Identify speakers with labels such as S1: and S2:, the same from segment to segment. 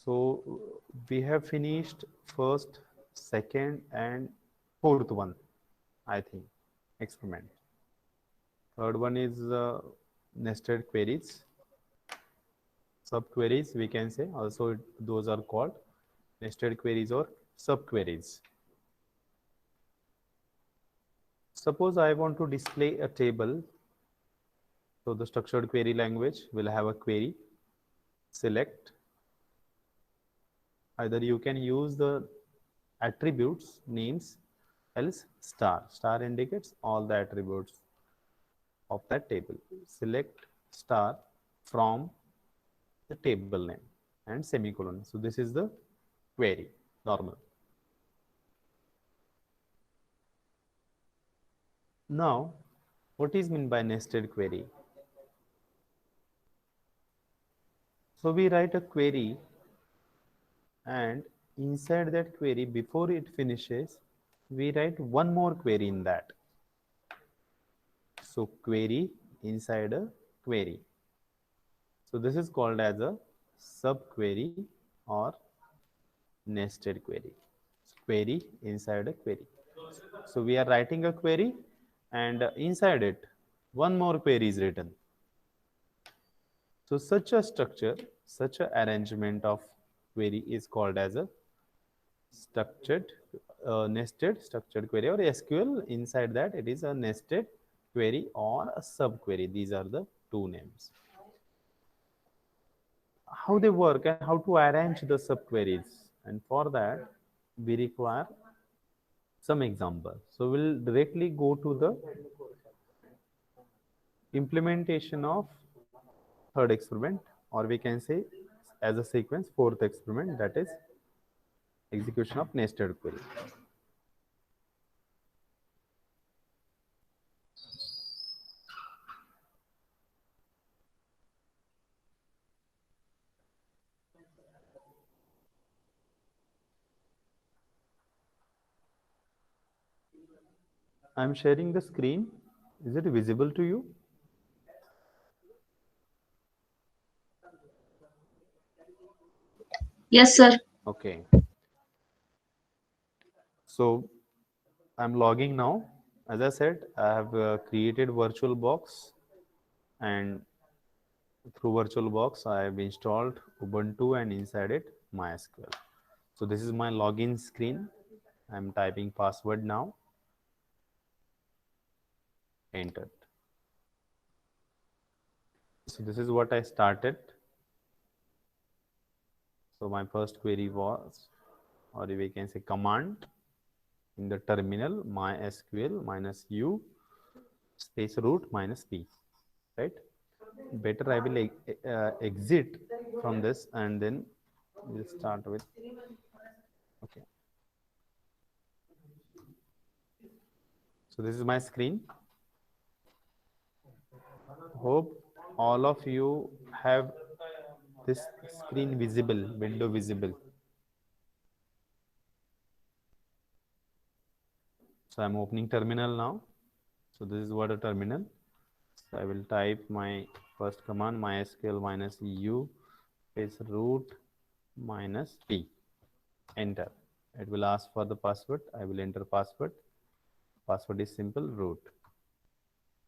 S1: So we have finished first, second, and fourth one, I think, experiment. Third one is nested queries, subqueries, we can say. Also, those are called nested queries or subqueries. Suppose I want to display a table. So the structured query language will have a query. Select. Either you can use the attributes names, else star. Star indicates all the attributes of that table. Select star from the table name and semicolon. So this is the query, normal. Now, what is meant by nested query? So we write a query, and inside that query, before it finishes, we write one more query in that. So query inside a query. So this is called as a subquery or nested query. Query inside a query. So we are writing a query, and inside it one more query is written. So such a structure, such an arrangement of query is called as a structured nested structured query, or SQL. Inside that it is a nested query or a subquery. These are the two names. How they work and how to arrange the subqueries, and for that we require some example. So we'll directly go to the implementation of third experiment, or we can say as a sequence fourth experiment, that is execution of nested query. I'm sharing the screen. Is it visible to you?
S2: Yes, sir.
S1: Okay. So I'm logging now. As I said, I have created VirtualBox, and through VirtualBox I have installed Ubuntu and inside it MySQL. So this is my login screen. I'm typing password now. Entered. So this is what I started. So my first query was, or we can say command in the terminal, mysql minus u space root minus p, right? Better I will exit from this, and then we'll start with, okay. So this is my screen. Hope all of you have this screen visible, window visible. So I'm opening terminal now. So this is what a terminal. So I will type my first command, mysql minus u space root minus p. Enter. It will ask for the password. I will enter password. Password is simple, root.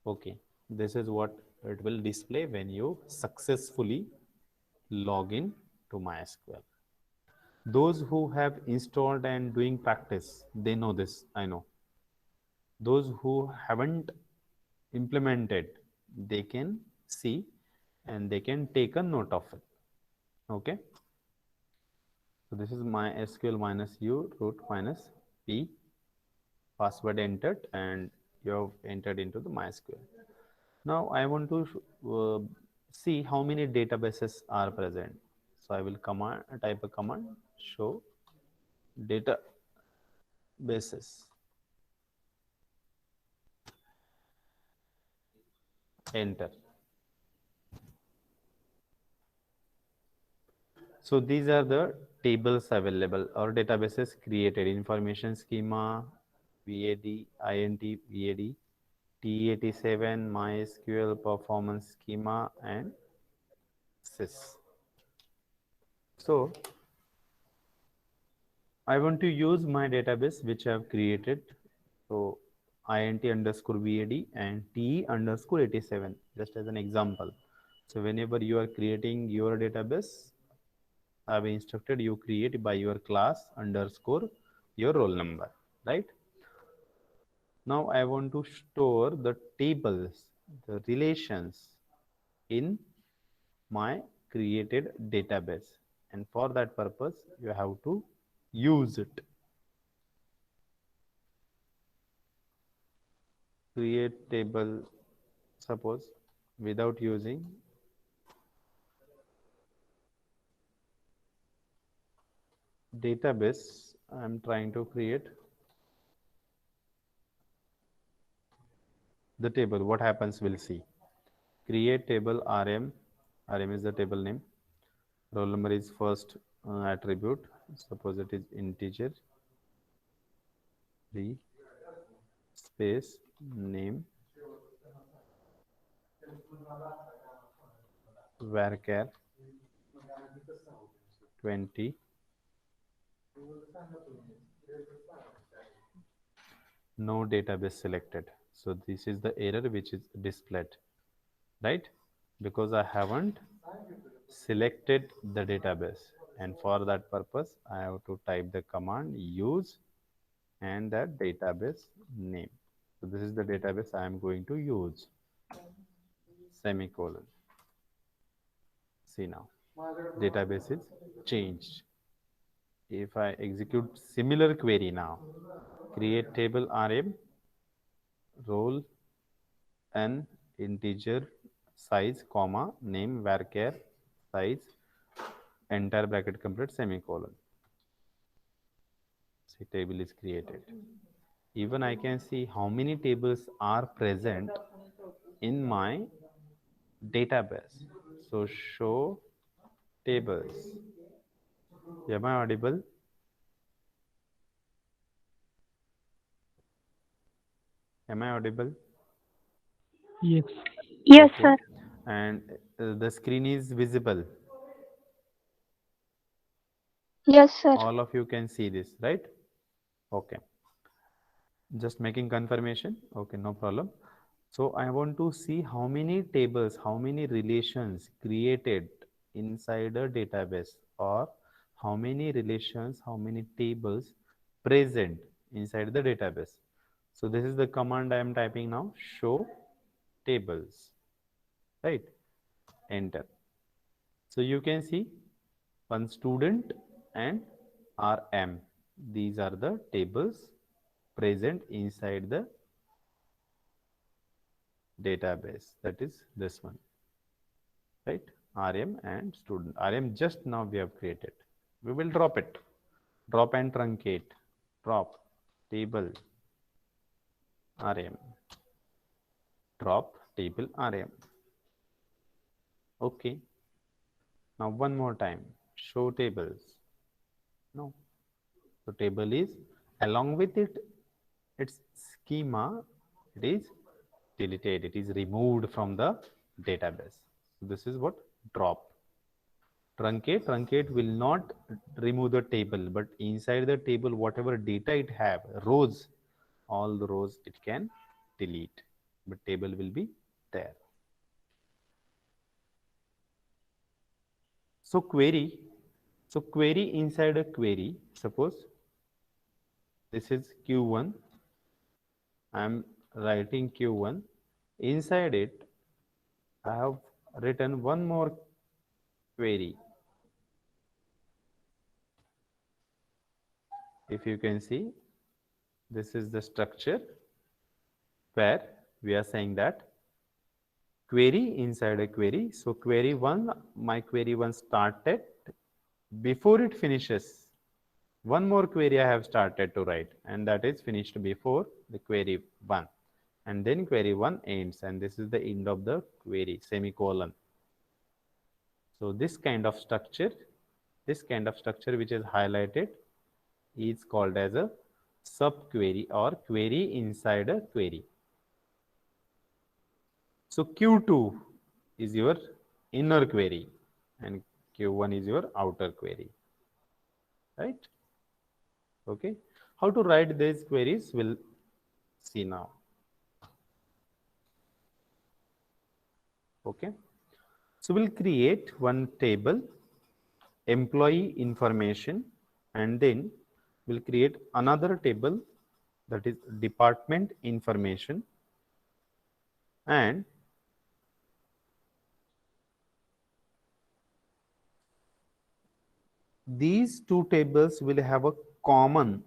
S1: Okay. This is what it will display when you successfully log in to MySQL. Those who have installed and doing practice, they know this, I know. Those who haven't implemented, they can see and they can take a note of it. Okay. So this is MySQL minus u root minus p, password entered, and you have entered into the MySQL. Now I want to see how many databases are present. So I will type a command, show databases. Enter. So these are the tables available or databases created: information schema, VAD, INT, VAD, T87, MySQL performance schema, and sys. So I want to use my database which I have created. So int underscore VAD and TE underscore 87, just as an example. So whenever you are creating your database, I have instructed you create by your class underscore your roll number, right? Now I want to store the tables, the relations in my created database, and for that purpose you have to use it. Create table, suppose without using database, I am trying to create the table. What happens, we'll see. Create table RM. RM is the table name. Roll number is first attribute. Suppose it is integer. 3 space name varchar 20. No database selected. So this is the error which is displayed, right? Because I haven't selected the database, and for that purpose I have to type the command use and that database name. So this is the database I am going to use, semicolon. See now, database is changed. If I execute similar query now, create table RM, roll an integer size, comma, name varchar size, entire bracket complete, semicolon. See, table is created. Even I can see how many tables are present in my database. So show tables. Am I audible? Am I audible?
S2: Yes.
S3: Yes,
S1: Okay.
S3: sir.
S1: And the screen is visible.
S3: Yes, sir.
S1: All of you can see this, right? Okay. Just making confirmation. Okay, no problem. So I want to see how many tables, how many relations created inside a database, or how many relations, how many tables present inside the database. So this is the command I am typing now, show tables, right? Enter. So you can see one student and RM. These are the tables present inside the database. That is this one, right? RM and student. RM just now we have created. We will drop it. Drop and truncate. Drop table RM. Drop table RM. Okay. Now one more time. Show tables. No. So table is along with it, its schema, it is deleted. It is removed from the database. So this is what drop. Truncate will not remove the table, but inside the table, whatever data it have, rows, all the rows it can delete, but table will be there. So query inside a query, suppose this is Q1, I am writing Q1, inside it I have written one more query. If you can see, this is the structure where we are saying that query inside a query. So query 1, my query 1 started. Before it finishes, one more query I have started to write, and that is finished before the query 1. And then query 1 ends, and this is the end of the query, semicolon. So this kind of structure which is highlighted is called as a subquery or query inside a query. So Q2 is your inner query and Q1 is your outer query, right? Okay, how to write these queries we'll see now. Okay, so we'll create one table, employee information, and then we'll create another table, that is department information, and these two tables will have a common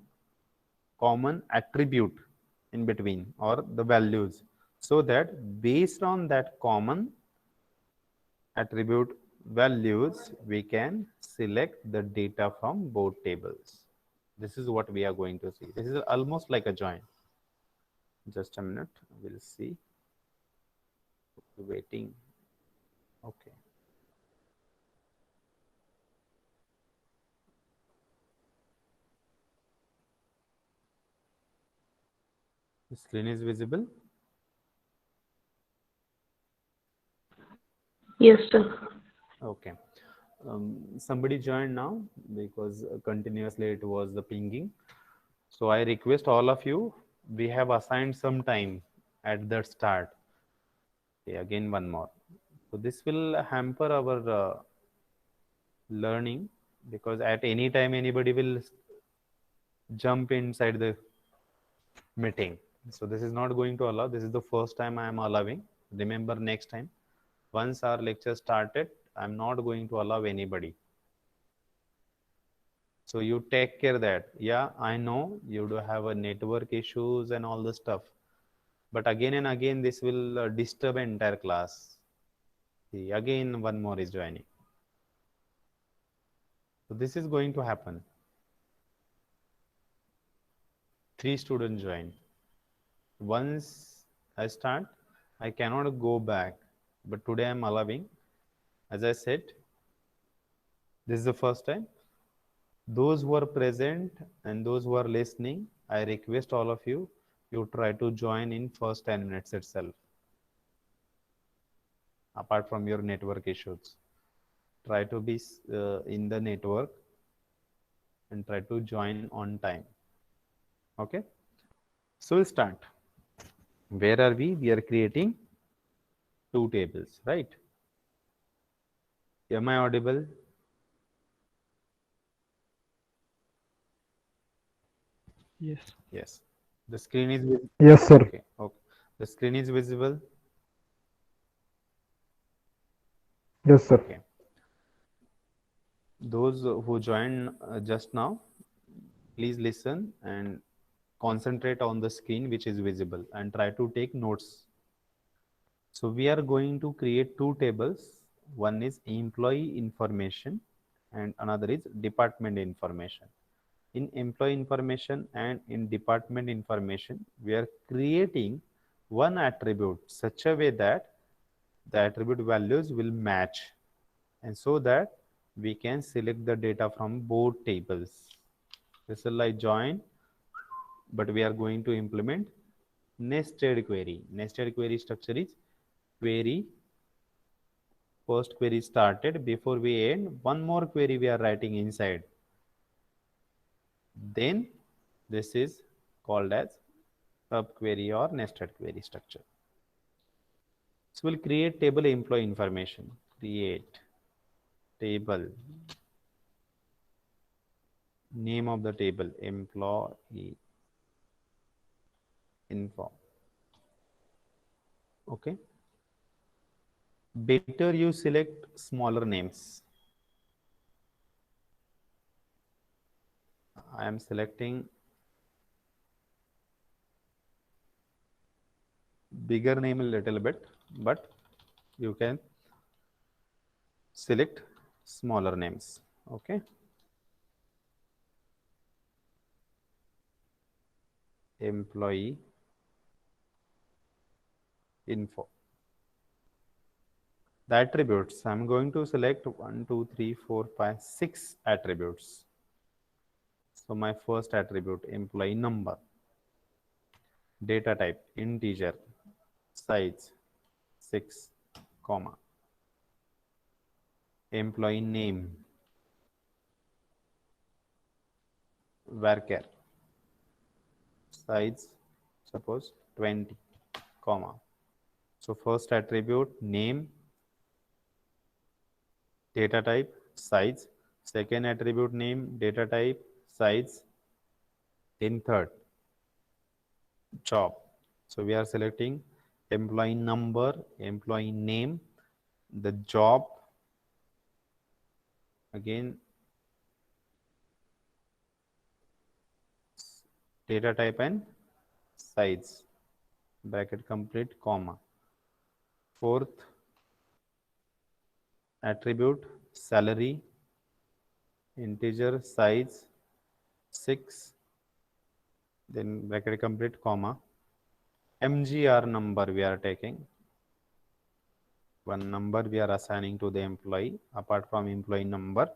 S1: attribute in between, or the values, so that based on that common attribute values we can select the data from both tables. This is what we are going to see. This is almost like a join. Just a minute, we'll see. Waiting. Okay. The screen is visible.
S4: Yes, sir.
S1: Okay. Somebody joined now because continuously it was the pinging. So I request all of you, we have assigned some time at the start. Okay, again one more. So this will hamper our learning, because at any time anybody will jump inside the meeting. So this is not going to allow. This is the first time I am allowing. Remember, next time, once our lecture started, I'm not going to allow anybody. So you take care that, yeah, I know you do have a network issues and all the stuff, but again and again this will disturb entire class. See, again one more is joining. So this is going to happen. 3 students join. Once I start, I cannot go back, but today I'm allowing. As I said, this is the first time. Those who are present and those who are listening, I request all of you, you try to join in first 10 minutes itself. Apart from your network issues, try to be in the network and try to join on time. Okay, so we'll start. Where are we? We are creating 2 tables, right? Am I audible?
S2: Yes.
S1: Yes. The screen is visible.
S5: Yes, sir.
S1: Okay. Okay. The screen is visible.
S5: Yes, sir.
S1: Okay. Those who joined just now, please listen and concentrate on the screen which is visible and try to take notes. So we are going to create 2 tables. One is employee information and another is department information. In employee information and in department information, we are creating one attribute such a way that the attribute values will match, and so that we can select the data from both tables. This is like join, but we are going to implement nested query. Nested query structure is query, first query started, before we end, one more query we are writing inside. Then this is called as subquery or nested query structure. So we'll create table employee information. Create table. Name of the table, employee info. Okay. Better you select smaller names. I am selecting bigger name a little bit, but you can select smaller names. Okay. Employee info. The attributes, I'm going to select 1, 2, 3, 4, 5, 6 attributes. So my first attribute, employee number, data type, integer, size, 6, comma, employee name, varchar, size suppose 20, comma. So first attribute name, data type, size. Second attribute name, data type, size. Then third job. So we are selecting employee number, employee name, the job, again data type and size, bracket complete, comma. Fourth attribute salary, integer, size 6, then bracket complete, comma. MGR number we are taking. One number we are assigning to the employee apart from employee number,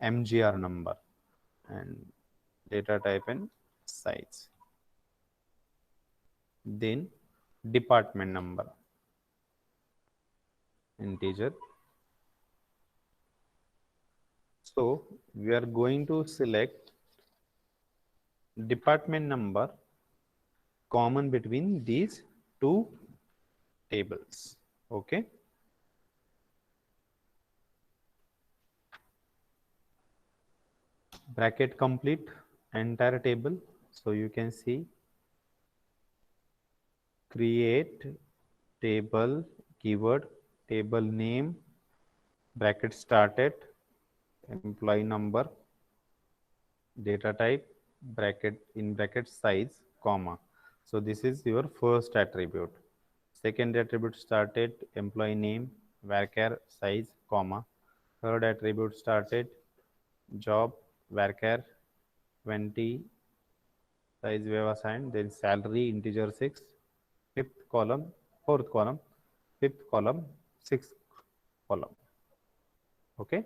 S1: MGR number, and data type and size. Then department number, integer. So we are going to select department number common between these two tables. Okay. Bracket complete entire table. So you can see create table keyword, table name, bracket started, employee number, data type, bracket in bracket size, comma. So this is your first attribute. Second attribute started, employee name, varchar, size, comma. Third attribute started, job, varchar, 20, size we have assigned, then salary, integer 6, fifth column, fourth column, fifth column, sixth column. Okay.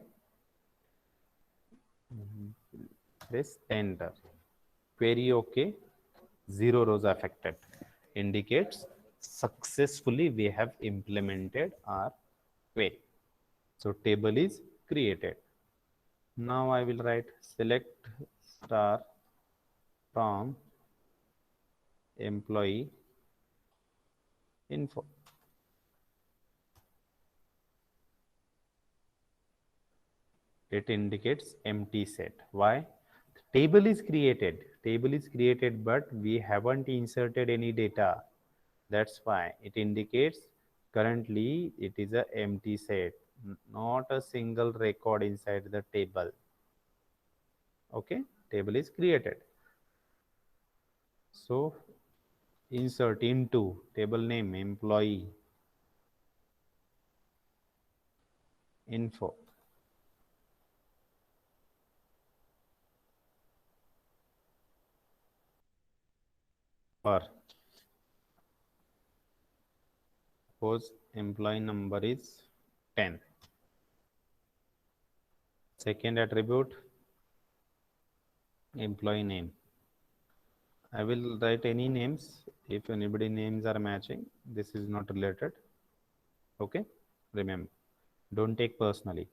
S1: Press enter. Query okay. 0 rows affected. Indicates successfully we have implemented our query. So table is created. Now I will write select star from employee info. It indicates empty set. Why? Table is created. Table is created, but we haven't inserted any data. That's why it indicates currently it is a empty set, not a single record inside the table. Okay, table is created. So insert into table name employee info. For suppose employee number is 10. Second attribute employee name. I will write any names. If anybody names are matching, this is not related. Okay, remember, don't take personally.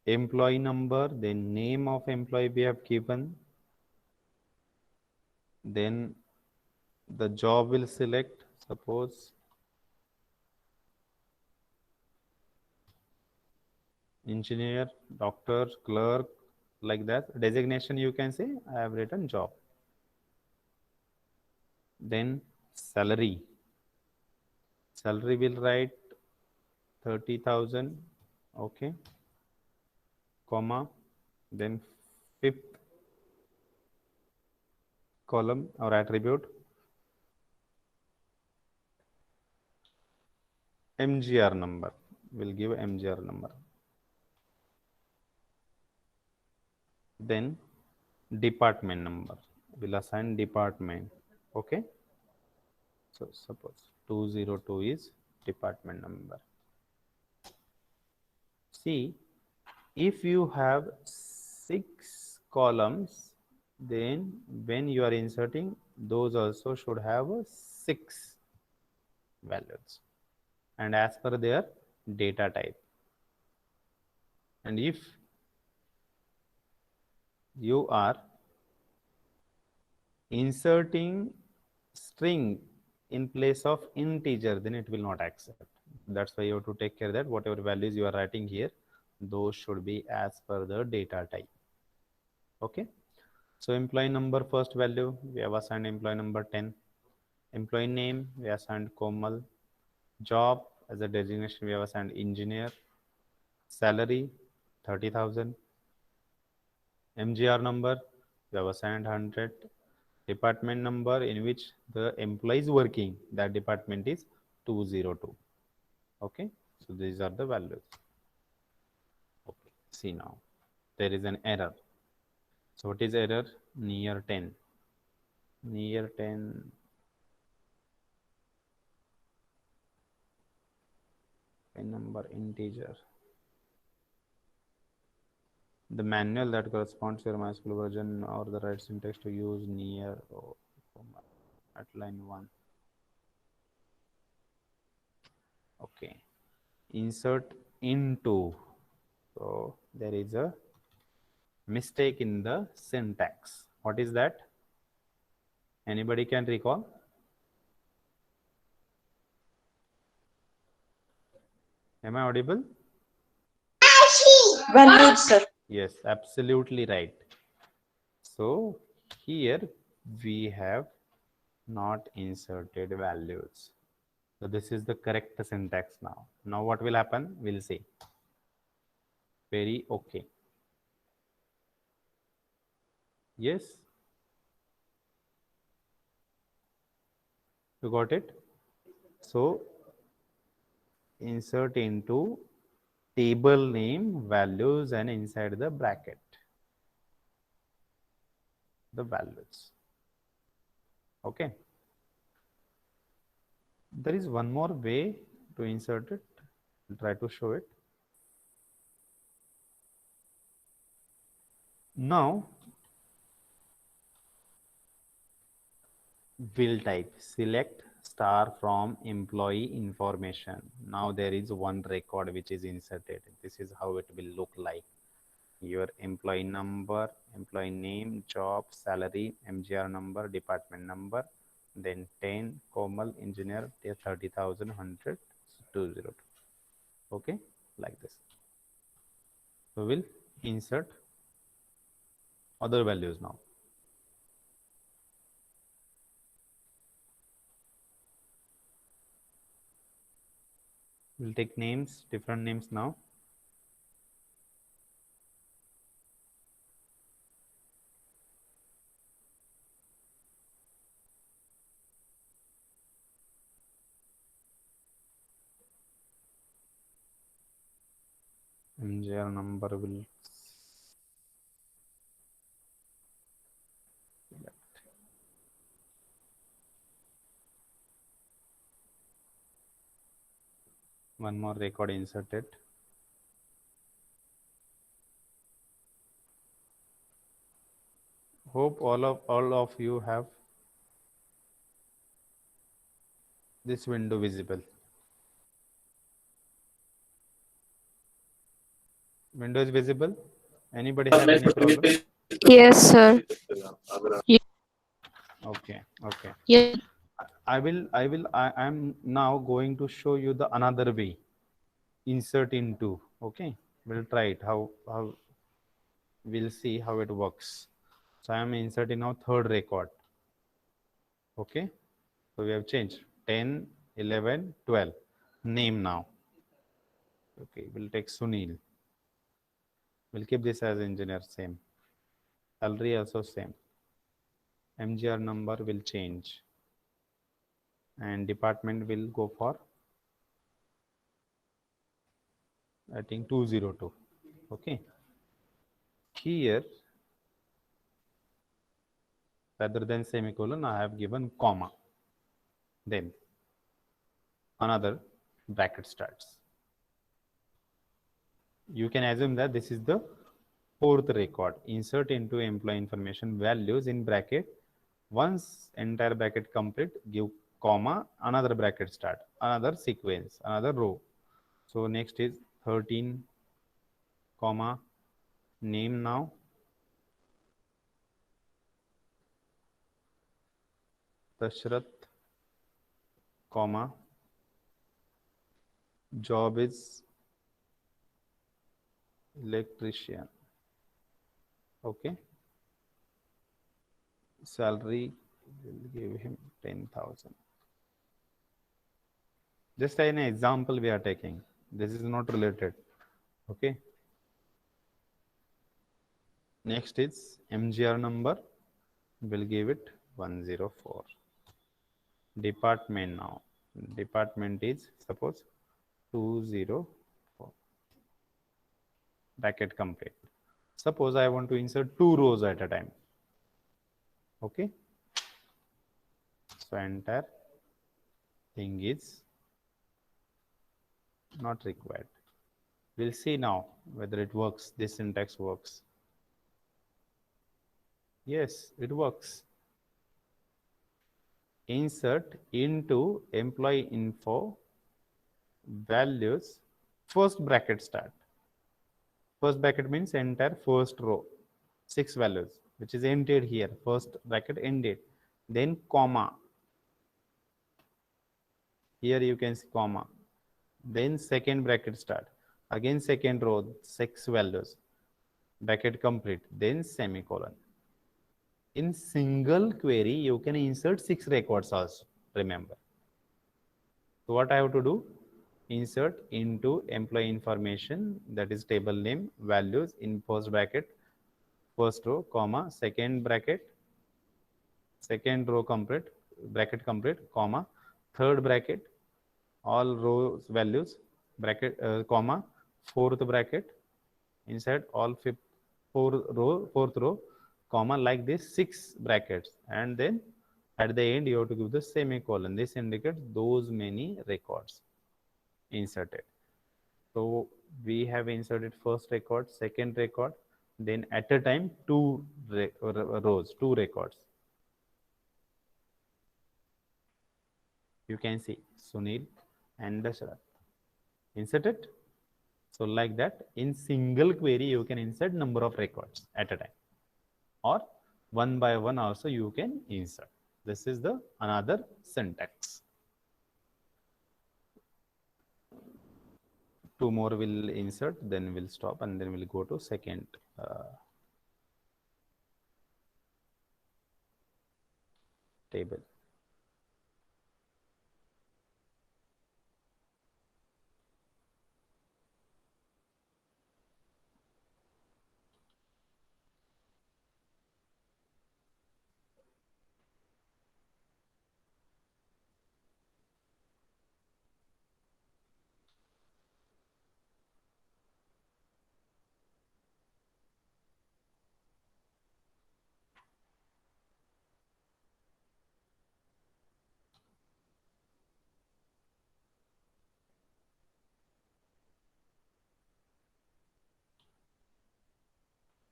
S1: Employee number, then name of employee we have given, then the job will select, suppose engineer, doctor, clerk, like that. Designation you can say I have written job. Then salary. Salary will write 30,000. Okay, comma, then fifth column or attribute MGR number. We'll give MGR number. Then department number. We'll assign department. Okay. So suppose 202 is department number. See, if you have 6 columns, then when you are inserting, those also should have 6 values and as per their data type. And if you are inserting string in place of integer, then it will not accept. That's why you have to take care that whatever values you are writing here, those should be as per the data type. Okay. So employee number first value, we have assigned employee number 10. Employee name, we assigned Komal. Job as a designation, we have assigned engineer. Salary 30,000. MGR number, we have assigned 100. Department number in which the employee is working, that department is 202. Okay, so these are the values. Okay, see now there is an error. So what is error? Near 10. Near 10. Number integer. The manual that corresponds to your MySQL version or the right syntax to use near or at line 1. Okay, insert into. So there is a mistake in the syntax. What is that? Anybody can recall? Am I audible?
S4: Valued, sir.
S1: Yes, absolutely right. So here we have not inserted values. So this is the correct syntax now. Now what will happen? We'll see. Very okay. Yes. You got it? So insert into table name values and inside the bracket the values. Okay. There is one more way to insert it. I'll try to show it. Now we'll type select star from employee information. Now there is one record which is inserted. This is how it will look like. Your employee number, employee name, job, salary, MGR number, department number, then 10, Komal, engineer, 30,000, 100, 202. Okay, like this. So we'll insert other values now. We'll take names, different names now. MGR number will select. One more record inserted. Hope all of you have this window visible. Window is visible. Anybody have any problem?
S3: Yes, sir.
S1: Okay, okay.
S3: Yes.
S1: I am now going to show you the another way. Insert into. Okay, we'll try it. How we'll see how it works. So I am inserting now third record. Okay, so we have changed 10, 11, 12. Name now. Okay, we'll take Sunil. We'll keep this as engineer, same. Salary also same. MGR number will change. And department will go for, I think, 202. Okay. Here, rather than semicolon, I have given comma. Then another bracket starts. You can assume that this is the fourth record. Insert into employee information values in bracket. Once entire bracket complete, give comma, another bracket start, another sequence, another row. So next is 13, comma, name now, Dashrath, comma, job is electrician. Okay. Salary will give him 10,000. Just an example we are taking. This is not related. Okay. Next is MGR number. We'll give it 104. Department now. Department is suppose 204. Bracket complete. Suppose I want to insert 2 rows at a time. Okay. So entire thing is not required. We'll see now whether it works. This syntax works. Yes, it works. Insert into employee info values, first bracket start. First bracket means entire first row, 6 values, which is ended here. First bracket ended. Then comma. Here you can see comma. Then second bracket start. Again second row, 6 values. Bracket complete. Then semicolon. In single query, you can insert 6 records also, remember. So what I have to do? Insert into employee information, that is table name, values in first bracket, first row, comma, second bracket, second row complete, bracket complete, comma, third bracket, all rows values, bracket, comma, fourth bracket, inside all fourth row, comma, like this 6 brackets, and then at the end you have to give the semicolon. This indicates those many records inserted. So we have inserted first record, second record, then at a time 2 rows, 2 records. You can see Sunil and Dashrath. Inserted. So like that, in single query you can insert number of records at a time, or one by one also you can insert. This is the another syntax. 2 more will insert, then we'll stop, and then we'll go to second table.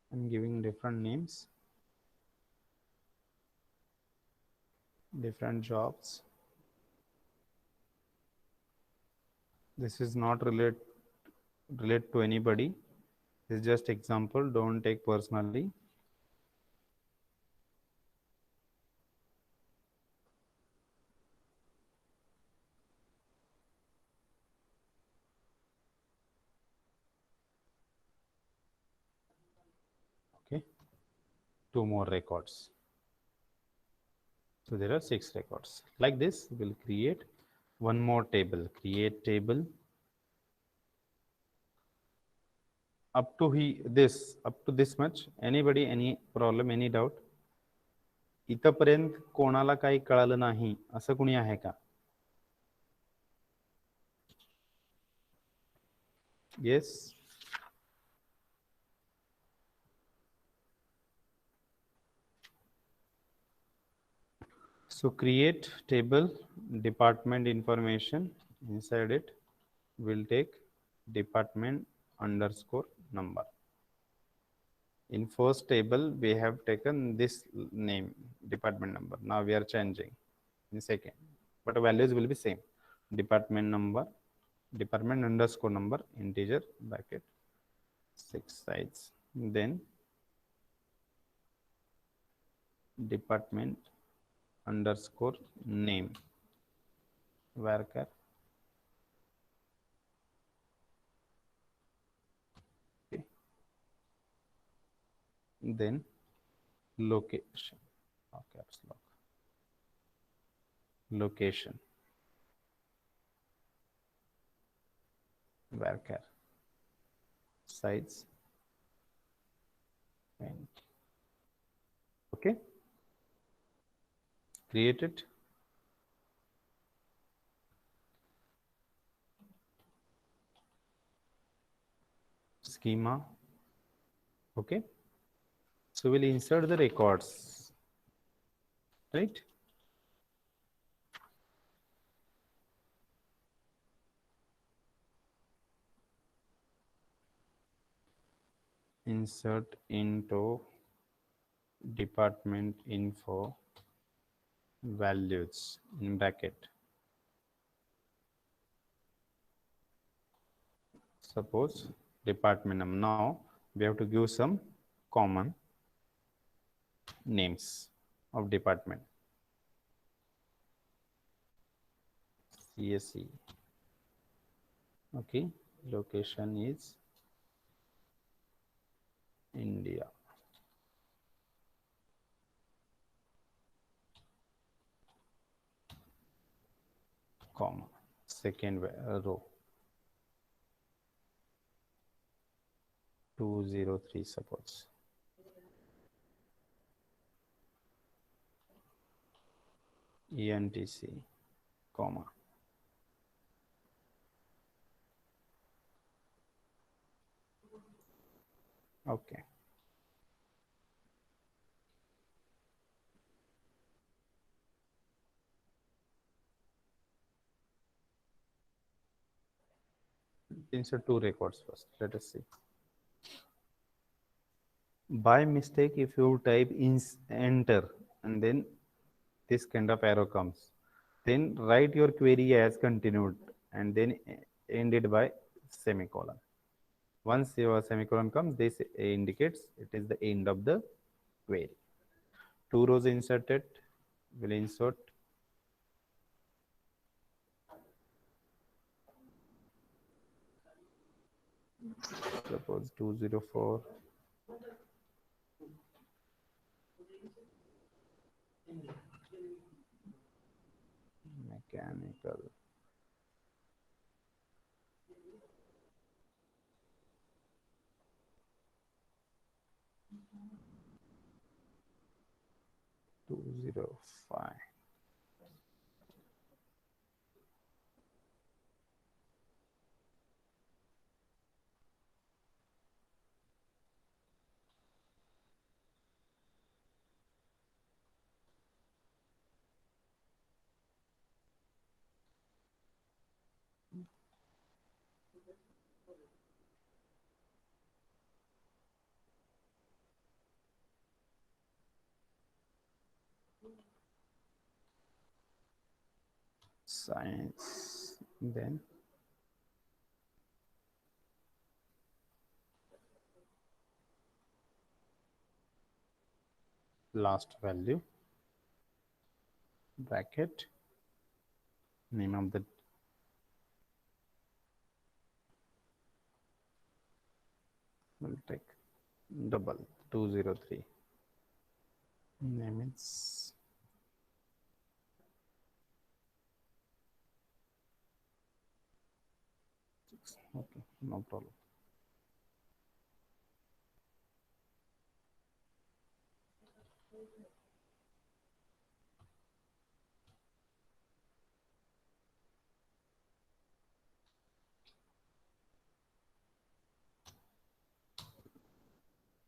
S1: I'm giving different names, different jobs. This is not relate to anybody. This is just example. Don't take personally. Okay. 2 more records. So there are 6 records. Like this, we'll create one more table. Create table. Up to this much. Anybody, any problem, any doubt? इथपर्यंत कोणाला काही कळालं नाही असं कोणी आहे का? Yes. So create table, department information. Inside it, we'll take department underscore number. In first table, we have taken this name, department number. Now we are changing in second, but the values will be same. Department number, department underscore number, integer bracket, 6 sides. Then department underscore name varchar okay. Then location caps lock location varchar size 20. Okay, create it. Schema. Okay, so we'll insert the records, right? Insert into department info values in bracket. Suppose department name. Now we have to give some common names of department. CSE. Okay, location is India. Comma. Second row. 203 suppose. ENTC, comma. Okay. Insert two records first. Let us see. By mistake, if you type enter and then this kind of arrow comes, then write your query as continued and then end it by semicolon. Once your semicolon comes, this indicates it is the end of the query. Two rows inserted. Will insert suppose 204 mechanical two 205. Science, then last value bracket name of the will take double 203 name is okay, no problem.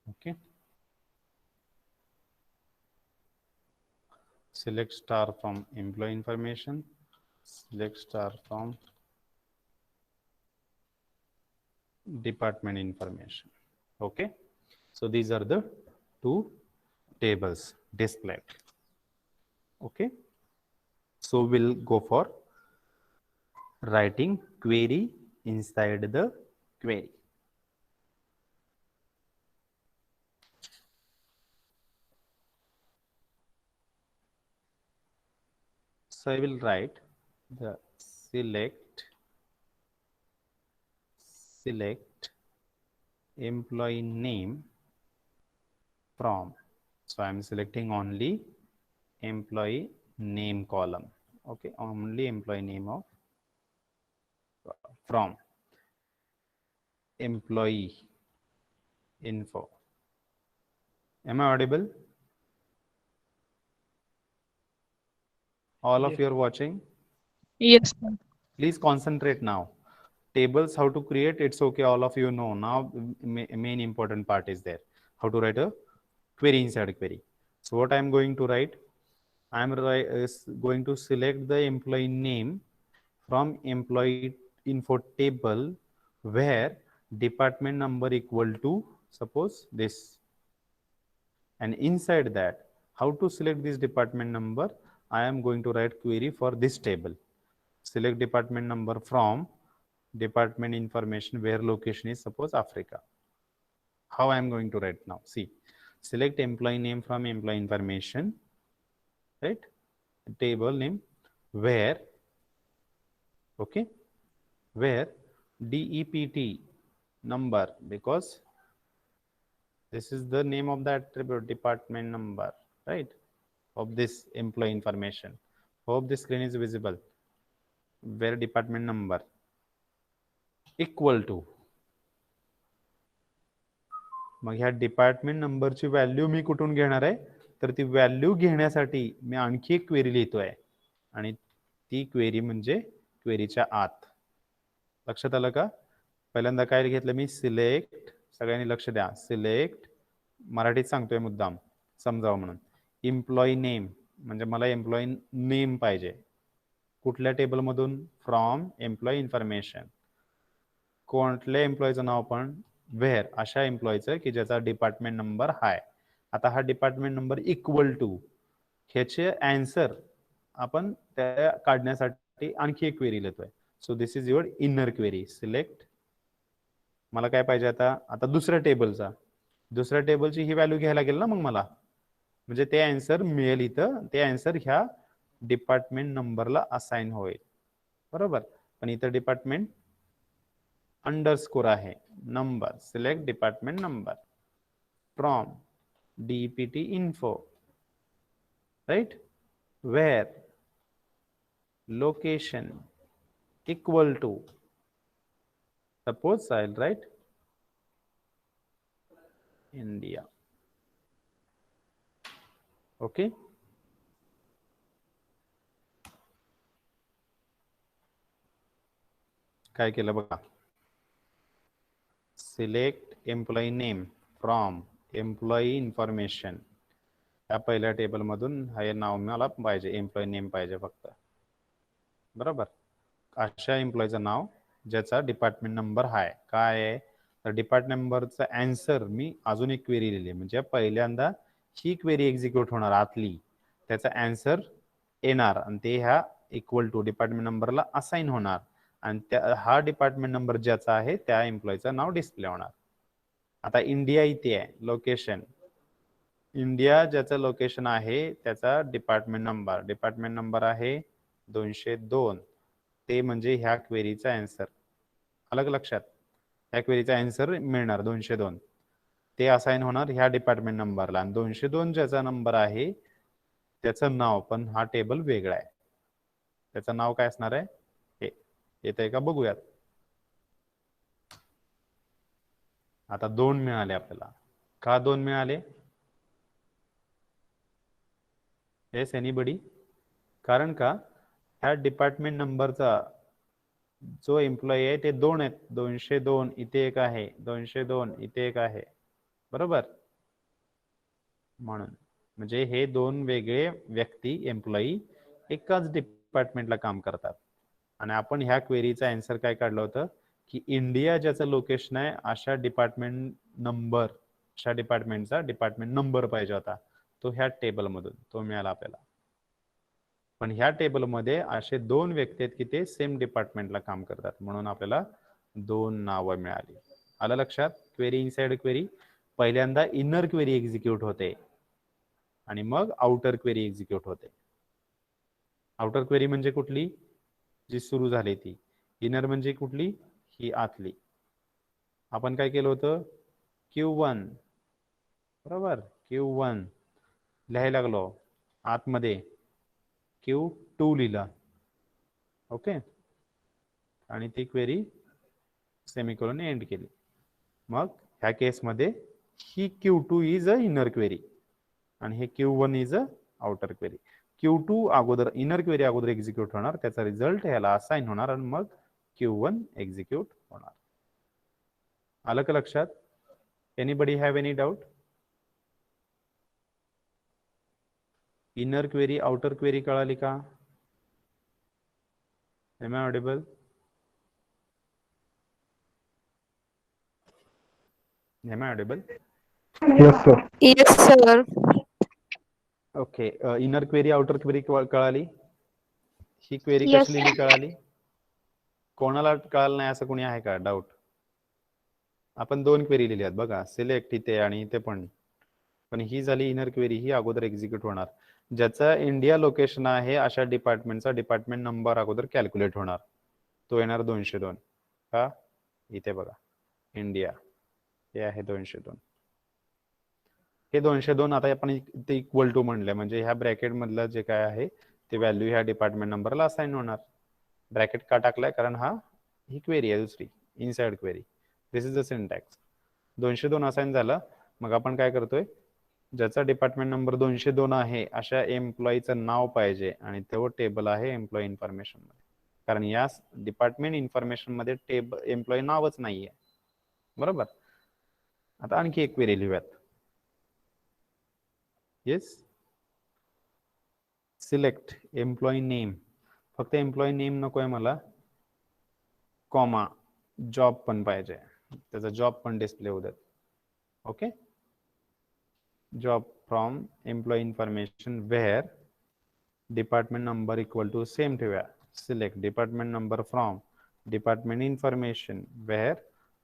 S1: Okay, select star from employee information, select star from department information. Okay, so these are the two tables displayed. Okay, so we'll go for writing query inside the query. So I will write the select employee name from. So I am selecting only employee name column. Okay, only employee name of from employee info. Am I audible? All of
S2: Yes.
S1: you are watching.
S3: Yes, sir.
S1: Please concentrate now. Tables, how to create, it's okay, all of you know. Now main important part is there, how to write a query inside a query. So what I am going to write, I am going to select the employee name from employee info table where department number equal to, suppose, this, and inside that, how to select this department number, I am going to write query for this table. Select department number from department information where location is, suppose, Africa. How I am going to write now? See, select employee name from employee information, right? Table name where, okay, where DEPT number, because this is the name of the attribute, department number, right, of this employee information. Hope this screen is visible. Where department number equal to, मग ह्या department नंबरची value मी कुठून घेणार आहे, तर ती value घेण्यासाठी मी आणखी एक क्वेरी लिहितोय आणि ती क्वेरी म्हणजे क्वेरीच्या आत. लक्षात आलं का? पहिल्यांदा काय घेतलं मी, सिलेक्ट, सगळ्यांनी लक्ष द्या, सिलेक्ट, मराठीत सांगतोय मुद्दाम समजावं म्हणून, एम्प्लॉई नेम, म्हणजे मला एम्प्लॉई नेम पाहिजे. कुठल्या टेबलमधून? From employee information. कोणत्या एम्प्लॉईचं नाव पण? व्हेअर, अशा एम्प्लॉईचं की ज्याचा डिपार्टमेंट नंबर हाय. आता हा डिपार्टमेंट नंबर इक्वल टू, ह्याचे आन्सर आपण त्या काढण्यासाठी आणखी एक क्वेरी लिहितोय. सो this is your inner query. Select, मला काय पाहिजे आता दुसऱ्या टेबलचा, दुसऱ्या टेबलची ही व्हॅल्यू घ्यायला लागेल ना मग मला, म्हणजे ते आन्सर मिळेल इथं, ते आन्सर ह्या डिपार्टमेंट नंबरला असाइन होईल, बरोबर. पण इथं डिपार्टमेंट अंडरस्कोर आहे, number. Select department number from DEPT info, right, where location equal to, suppose I'll write India. Okay, काय केलं बघा, select employee name from employee information. त्या पहिल्या टेबल मधून हे नाव मला पाहिजे, एम्प्लॉई नेम पाहिजे फक्त, बरोबर. अशा एम्प्लॉईचं नाव ज्याचा डिपार्टमेंट नंबर हाय. काय आहे तर डिपार्टमेंट नंबरचा आन्सर मी अजून एक क्वेरी लिहिली, म्हणजे पहिल्यांदा ही क्वेरी एक्झिक्यूट होणार आतली, त्याचा आन्सर येणार आणि ते ह्या इक्वल टू डिपार्टमेंट नंबरला असाइन होणार आणि त्या हा डिपार्टमेंट नंबर ज्याचा आहे त्या एम्प्लॉईचं नाव डिस्प्ले होणार. आता इंडिया इथे आहे, लोकेशन इंडिया ज्याचं लोकेशन आहे त्याचा डिपार्टमेंट नंबर आहे 202. ते म्हणजे ह्या क्वेरीचा आन्सर. अलग लक्षात, ह्या क्वेरीचा आन्सर मिळणार 202. ते असाइन होणार ह्या डिपार्टमेंट नंबरला आणि 202 ज्याचा नंबर आहे त्याचं नाव, पण हा टेबल वेगळा आहे, त्याचं नाव काय असणार आहे हे येतंय का बघूयात. आता 2 मिळाले आपल्याला. का 2 मिळाले? Yes anybody? कारण का ह्या डिपार्टमेंट नंबरचा जो एम्प्लॉई आहे ते 2 आहेत. 202 इथे एक आहे, 202 इथे एक आहे, बरोबर. म्हणून म्हणजे हे 2 वेगळे व्यक्ती, एम्प्लॉई एकाच डिपार्टमेंटला काम करतात. आणि आपण ह्या क्वेरीचा आन्सर काय काढलं होतं की इंडिया ज्याचं लोकेशन आहे अशा डिपार्टमेंट नंबर पाहिजे होता, तो ह्या टेबलमधून तो मिळाला आपल्याला. पण ह्या टेबलमध्ये असे 2 व्यक्ती आहेत की ते सेम डिपार्टमेंटला काम करतात, म्हणून आपल्याला 2 नावं मिळाली. आलं लक्षात? क्वेरी इनसाइड क्वेरी, पहिल्यांदा इनर क्वेरी एक्झिक्यूट होते आणि मग आउटर क्वेरी एक्झिक्यूट होते. आउटर क्वेरी म्हणजे कुठली, जी सुरू झाली ती. इनर म्हणजे कुठली, ही आतली. आपण काय केलं होतं, Q1 बरोबर, Q1 लिहायला लागलो, आतमध्ये Q2 लिहिला. ओके, आणि ती क्वेरी सेमिकोलॉन एंड केली. मग ह्या केसमध्ये ही Q2 is a inner query आणि हे Q1 is a outer query. Q2 अगोदर, इनर क्वेरी अगोदर एक्झिक्यूट होणार, त्याचा रिझल्ट ह्याला असाइन होणार आणि मग Q1 एक्झिक्यूट होणार. आलं का लक्षात? Anybody have any doubt? Inner query outer query कळाली का? Am I audible? Am I audible?
S5: Yes, sir.
S3: Yes, sir.
S1: Okay, inner query outer query कळाली. ही क्वेरी
S3: Yes.
S1: कशी लिहिली कळाली? कोणाला कळालं नाही असं कोणी आहे का डाऊट? आपण 2 क्वेरी लिहिल्यात बघा, सिलेक्ट इथे आणि इथे पण ही झाली इनर क्वेरी, ही अगोदर एक्झिक्यूट होणार. ज्याचा इंडिया लोकेशन आहे अशा डिपार्टमेंटचा डिपार्टमेंट नंबर अगोदर कॅल्क्युलेट होणार, तो येणार 202. का? इथे बघा, इंडिया हे आहे 202. हे 202 आता आपण इथे इक्वल टू म्हणलं, म्हणजे ह्या ब्रॅकेट मधलं जे काय आहे ते व्हॅल्यू ह्या डिपार्टमेंट नंबरला असाइन होणार. ब्रॅकेट का टाकलाय? कारण ही क्वेरी आहे दुसरी, inside query. This is the syntax. 202 assign झालं. मग आपण काय करतोय, ज्याचा डिपार्टमेंट नंबर 202 आहे अशा एम्प्लॉईचं नाव पाहिजे आणि तो टेबल आहे एम्प्लॉई इन्फॉर्मेशन मध्ये, कारण या डिपार्टमेंट इन्फॉर्मेशन मध्ये एम्प्लॉई नावच नाहीये. बरोबर. आता आणखी एक क्वेरी लिहूयात. Yes, select employee name. फक्त एम्प्लॉई नेम नकोय मला, कॉमा जॉब पण पाहिजे, त्याचा जॉब पण डिस्प्ले होऊ देत. Okay, job from employee information where department number equal to same ठेवूया. Select department number from department information where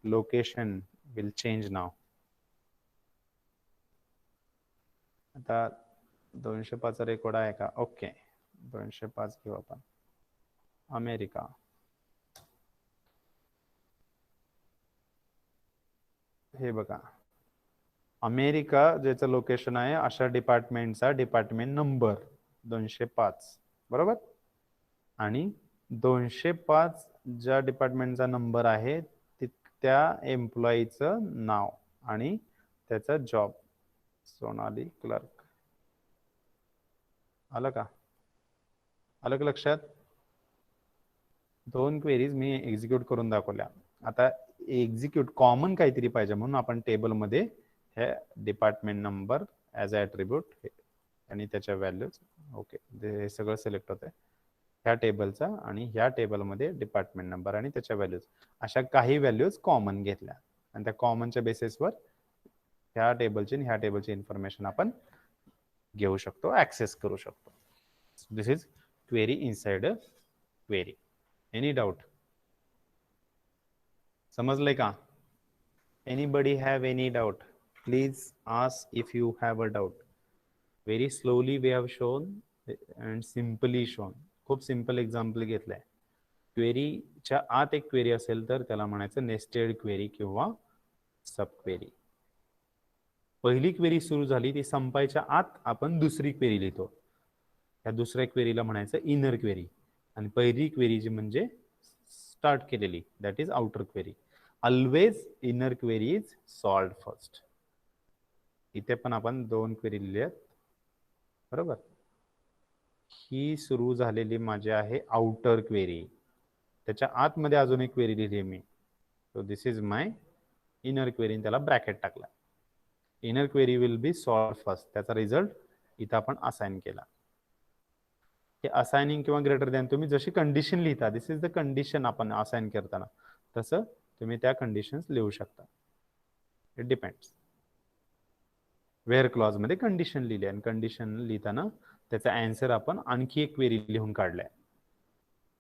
S1: location will change नाव. आता 205 रेकॉर्ड आहे का? ओके, 205 घेऊ आपण. अमेरिका. हे बघा, अमेरिका ज्याचं लोकेशन आहे अशा डिपार्टमेंटचा डिपार्टमेंट नंबर 205, बरोबर. आणि 205 ज्या डिपार्टमेंटचा नंबर आहे त्या एम्प्लॉईचं नाव आणि त्याचा जॉब, सोनाली क्लर्क. आलं का? आलं का लक्षात? 2 क्वेरीज मी एक्झिक्यूट करून दाखवल्या. आता एक्झिक्यूट कॉमन काहीतरी पाहिजे, म्हणून आपण टेबलमध्ये हे department number as a attribute आणि त्याच्या व्हॅल्यूज. ओके, हे सगळं सिलेक्ट होतंय ह्या टेबलचा, आणि ह्या टेबलमध्ये डिपार्टमेंट नंबर आणि त्याच्या व्हॅल्यूज, अशा काही व्हॅल्यूज कॉमन घेतल्या आणि त्या कॉमनच्या बेसिसवर ह्या टेबलची आणि ह्या टेबलची इन्फॉर्मेशन आपण घेऊ शकतो, ऍक्सेस करू शकतो. This is query inside a query. Any doubt? समजलंय का? Anybody have any doubt? Please ask if you have a doubt. Very slowly we have shown and simply shown. खूप सिंपल एक्झाम्पल घेतलंय. क्वेरीच्या आत एक क्वेरी असेल तर त्याला म्हणायचं नेस्टेड क्वेरी किंवा सब क्वेरी. पहिली क्वेरी सुरू झाली ती संपायच्या आत आपण दुसरी क्वेरी लिहितो, त्या दुसऱ्या क्वेरीला म्हणायचं इनर क्वेरी, आणि पहिली क्वेरी जी म्हणजे स्टार्ट केलेली that is outer query. Always inner query is solved first. इथे पण आपण 2 क्वेरी लिहिल्यात, बरोबर. ही सुरू झालेली माझी आहे आउटर क्वेरी, त्याच्या आतमध्ये अजून एक क्वेरी लिहिली मी, so this is my inner query, त्याला ब्रॅकेट टाकला. Inner query will be solved first, त्याचा रिझल्ट इथं आपण असाइन केला. हे असाइनिंग किंवा ग्रेटर दॅन तुम्ही जशी कंडिशन लिहिता, दिस इज द कंडिशन आपण असाइन करताना, तसं तुम्ही त्या कंडिशन्स लिहू शकता. It depends. वेअर क्लॉज मध्ये कंडिशन लिहिली आणि कंडिशन लिहिताना त्याचा आन्सर आपण आणखी एक क्वेरी लिहून काढलाय.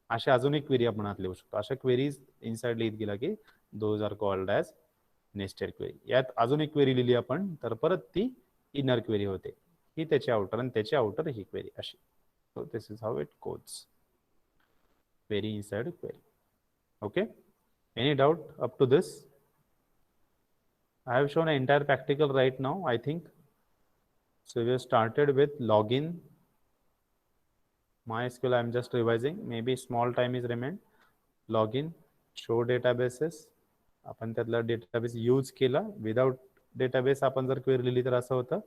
S1: अशा अजून एक क्वेरी आपण आत लिहू शकतो. अशा क्वेरीज इनसाइड लिहित गेला की those are called as nested query. यात अजून एक क्वेरी लिहिली आपण तर परत ती इनर क्वेरी होते. ही त्याची आउटर आणि त्याची आउटर ही क्वेरी अशी. So this is how it goes. Query inside a query. Okay. Any doubt up to this? I have shown an entire practical right now, I think. So we have started with login. MySQL I am just revising. Maybe small time is remained. Login, show databases. आपण त्यातला database use केला. Without database आपण जर query लिहिली तर असं होतं.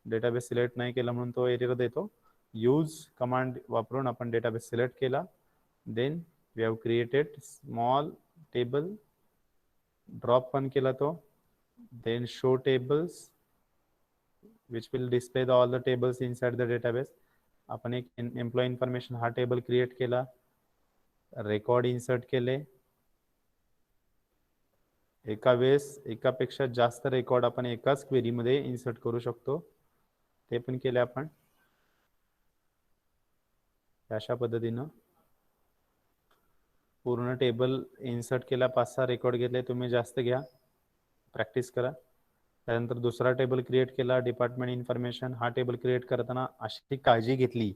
S1: Database select नाही केला म्हणून तो एरर देतो. यूज कमांड वापरून आपण डेटाबेस सिलेक्ट केला. Then we have created small table. Drop पण केला तो. Then show tables which will display all the tables inside the database. आपण एक एम्प्लॉई इन्फॉर्मेशन हा टेबल क्रिएट केला. रेकॉर्ड इन्सर्ट केले. एका वेळेस एकापेक्षा जास्त रेकॉर्ड आपण एकाच क्वेरी मध्ये इन्सर्ट करू शकतो. ते पण केले आपण. अशा पद्धतीनं पूर्ण टेबल इन्सर्ट केला. 5-6 रेकॉर्ड घेतले. तुम्ही जास्त घ्या, प्रॅक्टिस करा. त्यानंतर दुसरा टेबल क्रिएट केला. डिपार्टमेंट इन्फॉर्मेशन हा टेबल क्रिएट करताना अशी काळजी घेतली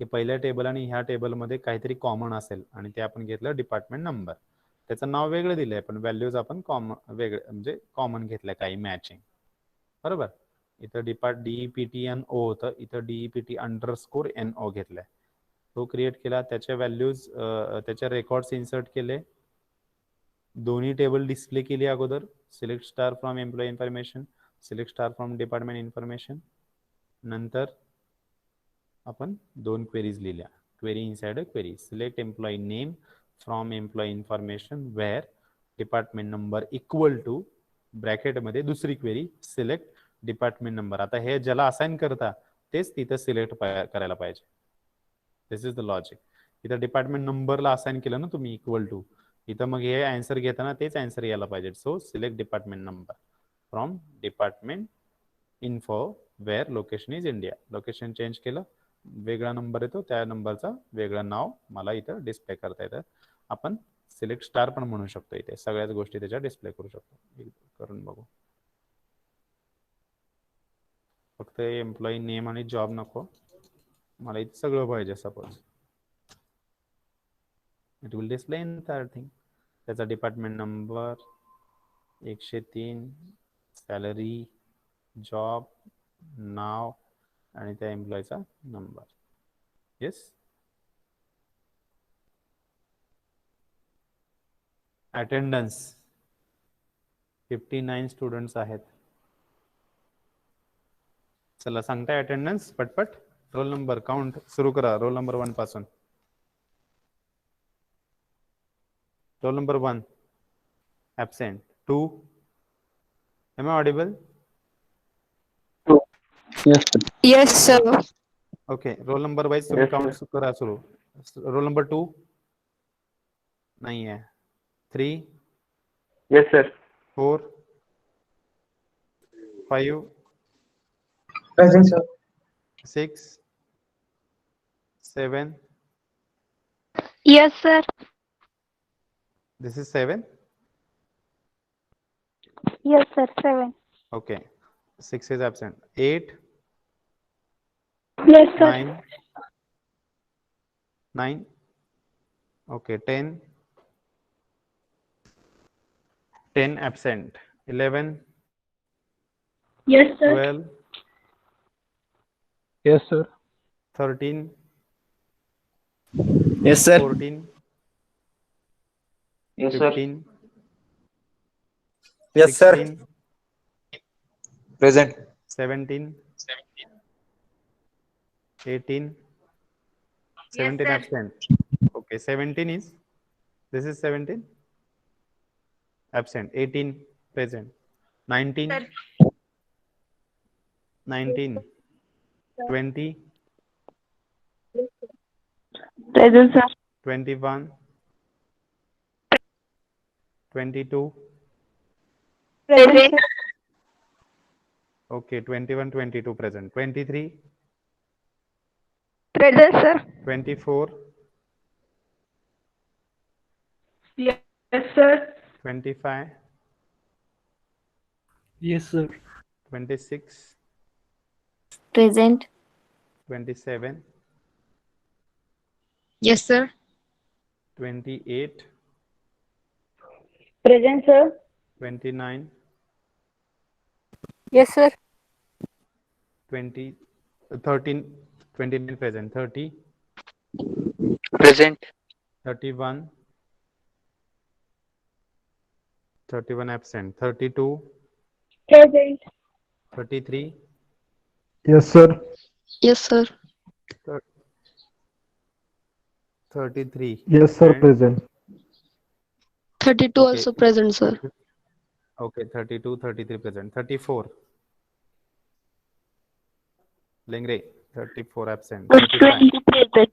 S1: की पहिल्या टेबल आणि ह्या टेबलमध्ये काहीतरी कॉमन असेल आणि ते आपण घेतलं डिपार्टमेंट नंबर. त्याचं नाव वेगळं दिलंय पण व्हॅल्यूज आपण कॉमन वेगळे म्हणजे कॉमन घेतल्या काही मॅचिंग. बरोबर. इथं DEPTNO होतं. इथं DEPT_NO घेतलाय. तो क्रिएट केला. त्याच्या व्हॅल्यूज त्याच्या रेकॉर्ड्स इन्सर्ट केले. दोन्ही टेबल डिस्प्ले केली अगोदर. Select star from employee information, select star from department information. नंतर आपण 2 क्वेरीज लिहिल्या. Query inside a query. Select employee name from employee information where department number equal to ब्रॅकेटमध्ये दुसरी क्वेरी सिलेक्ट डिपार्टमेंट नंबर. आता हे ज्याला assign करता तेच तिथं सिलेक्ट करायला पाहिजे. This is the logic. इथं डिपार्टमेंट नंबरला असाइन केलं ना तुम्ही इक्वल टू, इथं मग हे आन्सर घेताना तेच आन्सर यायला पाहिजे. So select department number from department info where location is India. Location change केलं, वेगळा नंबर येतो, त्या नंबरचं वेगळं नाव मला इथं डिस्प्ले करता येतं. आपण सिलेक्ट स्टार पण म्हणू शकतो. इथे सगळ्याच गोष्टी त्याच्या डिस्प्ले करू शकतो. करून बघू. फक्त एम्प्लॉई नेम आणि जॉब नको, मला इथे सगळं पाहिजे. Suppose it will display entire thing. त्याचा डिपार्टमेंट नंबर 103, सॅलरी, जॉब, नाव आणि त्या एम्प्लॉईचा नंबर. येस. अटेंडन्स 59 स्टुडंट्स आहेत. चला सांगताय अटेंडन्स पटपट. रोल नंबर काउंट सुरू करा. रोल नंबर 1 पासून. Roll number 1 absent. 2 am I audible?
S3: Yes, sir.
S1: Okay. Roll number wise तुम्ही काउंट करा सुरू. रोल नंबर 2 नहीं है. 3
S4: Yes, sir.
S1: 4 5
S4: Present, sir.
S1: 6 7
S3: Yes, sir.
S1: this is 7.
S3: Yes, sir. 7.
S1: Okay. 6 is absent. 8
S3: Yes, sir.
S1: 9 okay. 10 absent. 11
S3: Yes, sir.
S1: 12
S5: Yes, sir.
S1: 13
S4: Yes, sir.
S1: 14
S4: Yes, sir.
S1: 15
S4: Yes, sir.
S1: 16
S4: Present.
S1: 17 18 17 absent. Okay. 17 is this is 17 absent. 18 present. 19 19 20
S3: Present, sir.
S1: 21 22
S3: Present.
S1: okay. 21 22 present. 23
S3: Present, sir.
S1: 24
S3: Yes, sir.
S1: 25
S2: Yes, sir.
S1: 26
S3: Present.
S1: 27
S6: Yes, sir.
S1: 28,
S3: Present, sir.
S1: 29,
S3: Yes, sir.
S1: 20, 13, 29 present, 30,
S4: Present.
S1: 31, 31 absent, 32,
S3: Present.
S1: 33,
S5: Yes, sir.
S6: Yes, sir.
S1: thir- 33,
S5: Yes, sir.
S1: and
S5: Present.
S6: 32
S1: okay,
S6: also present, sir.
S1: okay, 32, 33 present, 34, Lingre, 34 absent, 35,
S3: 20 present.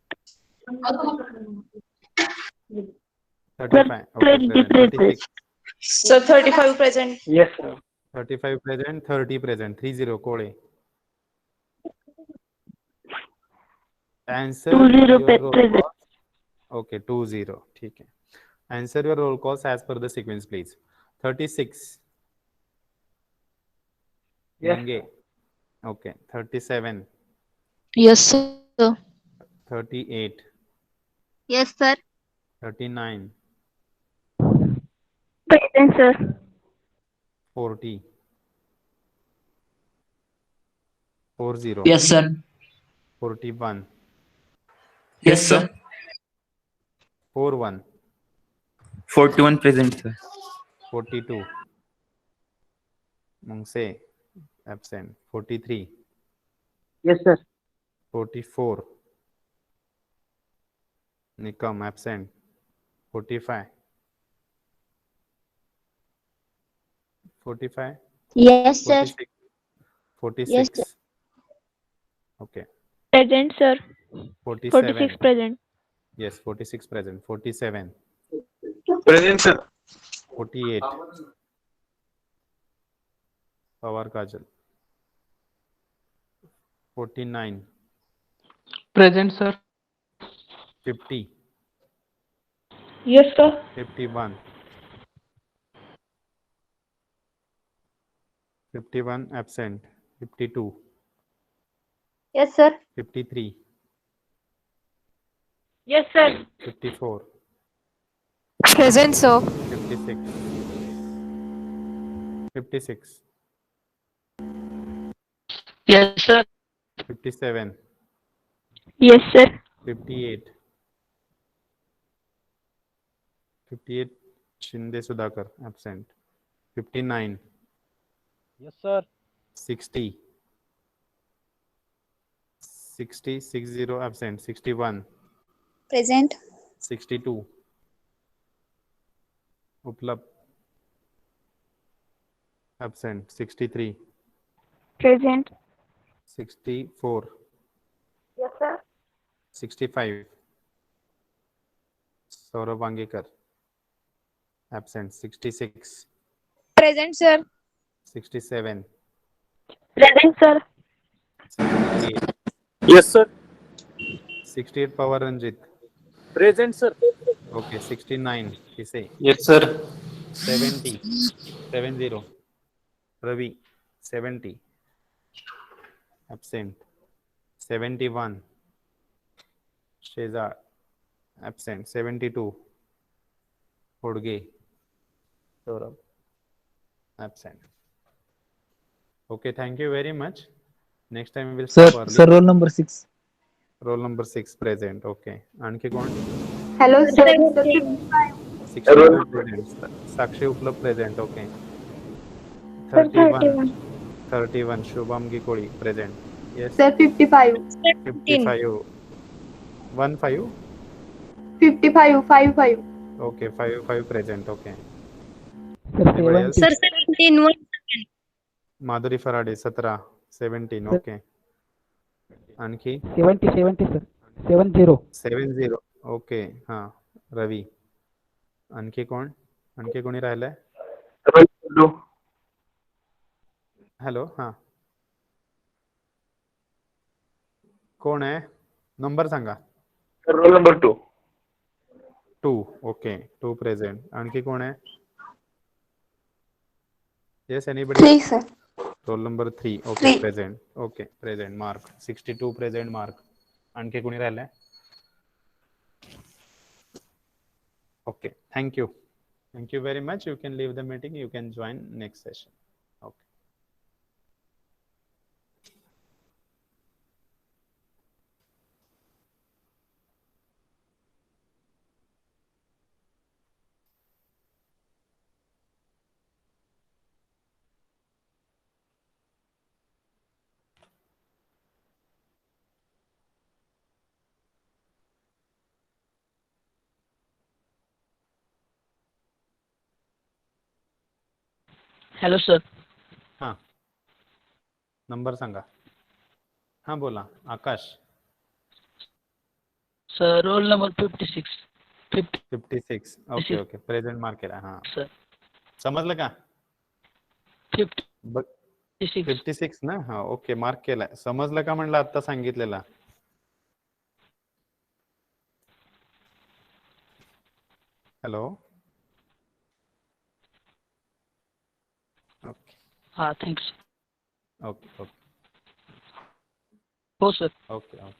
S1: 35, okay,
S3: 20
S1: present,
S3: present.
S1: 36,
S7: Sir, 35 present.
S4: Yes, sir.
S1: 35 present, 30 present, 30, Kole. Answer
S3: 20
S1: your roll
S3: present.
S1: calls. Okay, 20, ठीक है. Answer your roll calls as per the sequence, please. 36.
S4: Yes.
S1: Lenge. Okay. 37,
S6: Yes, sir.
S1: 38,
S3: Yes, sir.
S1: 39,
S3: Present, sir.
S1: 40, 40,
S8: Yes, sir.
S1: 41,
S8: Yes, sir.
S1: 41,
S8: 41 present, sir.
S1: 42, Mungse, absent, 43,
S4: Yes, sir.
S1: 44, Nikam, absent, 45, 45,
S3: Yes, sir.
S1: 46, 46, okay,
S3: Present, sir.
S1: 47,
S3: 46 present.
S1: yes, 46 present, 47,
S4: Present, sir.
S1: 48, Pawar Kajal, 49,
S2: Present, sir.
S1: 50,
S3: Yes, sir.
S1: 51, 51 absent, 52,
S3: Yes, sir.
S1: 53,
S3: Yes, sir.
S1: 54,
S6: Present, sir.
S1: 56, 56,
S2: Yes, sir.
S1: 57,
S3: Yes, sir.
S1: 58, 58, Shinde Sudhakar, absent, 59,
S2: Yes, sir.
S1: 60, 60, 60 absent, 61,
S3: Present.
S1: 62, Uplab, absent, 63,
S3: Present.
S1: 64,
S3: Yes, sir.
S1: 65, Saurabh Angekar, absent, 66,
S3: Present, sir.
S1: 67,
S3: Present, sir.
S1: 68,
S4: Yes, sir.
S1: 68 Power Ranjit,
S4: Present, sir.
S1: okay, 69, Kise,
S8: Yes, sir.
S1: 70, 70, Ravi, 70, absent, 71, Shezad, absent, 72, Hodge, Saurabh, absent. Okay, thank you very much. Next time we will
S5: Sir,
S1: stop early.
S5: sir, roll number 6.
S1: Roll number 6 present. Okay. आणखी कोण?
S3: Hello, sir.
S1: 62 present. Sakshi Uplab present. Okay. 31. 31. Shubham Gikoli present. Yes.
S3: Sir, 55.
S1: 55. 15.
S3: 55. 55.
S1: Okay. 5 present. Okay.
S5: Sir,
S1: Anybody else?
S5: 70.
S3: 17.
S1: Madhuri Farade 17. 17. Okay. आणखी
S5: 70, sir. 70.
S1: 70. Okay. हां. रवी. आणखी कोण? आणखी कोणी राहिलंय? Hello. हां. कोण आहे? नंबर सांगा.
S4: Roll number 2.
S1: 2. ओके. 2 प्रेझेंट. आणखी कोण आहे? Yes anybody?
S3: 3, sir.
S1: Roll number 3. Okay. Present. Okay. Present mark. 62 present mark. आणखी कोणी राहिलंय? Okay, thank you. Thank you very much. You can leave the meeting. You can join next session. Okay.
S2: Hello sir.
S1: हां, number सांगा. हां, बोला. Akash.
S2: Sir roll number 56.
S1: 56. Okay okay. Present mark केला. हां,
S2: sir
S1: समजलं का?
S2: 56.
S1: 56 ना. हा, ओके, मार्क केलाय. समजलं का म्हणलं आता सांगितलेला? हॅलो. ओके
S2: हा थँक्स.
S1: ओके ओके
S2: हो सर.
S1: Okay okay.